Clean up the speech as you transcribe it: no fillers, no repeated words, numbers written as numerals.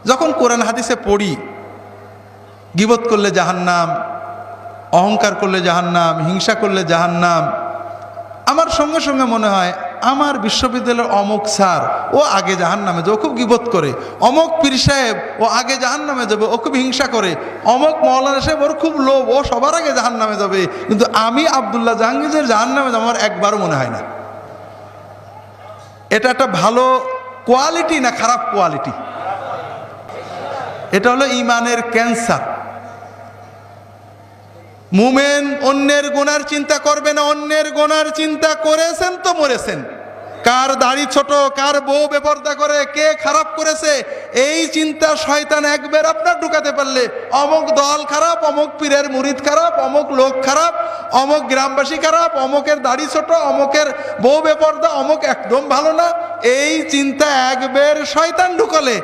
যখন কোরআন হাদিসে পড়ি গীবত করলে জাহান্নাম, অহংকার করলে জাহান্নাম, হিংসা করলে জাহান্নাম, আমার সঙ্গে সঙ্গে মনে হয় আমার বিশ্ববিদ্যালয়ের অমুক স্যার ও আগে জাহান্নামে যাবে, ও খুব গীবত করে। অমুক পীর সাহেব ও আগে জাহান্নামে যাবে, ও খুব হিংসা করে। অমুক মৌলানা সাহেব ওর খুব লোভ, ও সবার আগে জাহান্নামে যাবে। কিন্তু আমি আব্দুল্লাহ জাহাঙ্গীরের জাহান্নামে যাবো আমার একবারও মনে হয় না। এটা একটা ভালো কোয়ালিটি না খারাপ কোয়ালিটি? এটা হলো ইমানের ক্যান্সার। মুমিন অন্যের গুনার চিন্তা করবে না, অন্যের গুনার চিন্তা করেছেন তো মরেছেন। কার দাড়ি ছোট, কার বউ বেপরদা করে, কে খারাপ করেছে, এই চিন্তা শয়তান একবার আপনার ঢুকাতে পারলে অমুক দল খারাপ, অমুক পীরের মুরিদ খারাপ, অমুক লোক খারাপ, অমুক গ্রামবাসী খারাপ, অমুকের দাড়ি ছোট, অমুকের বউ বেপরদা, অমুক একদম ভালো না, এই চিন্তা একবার শয়তান ঢুকালে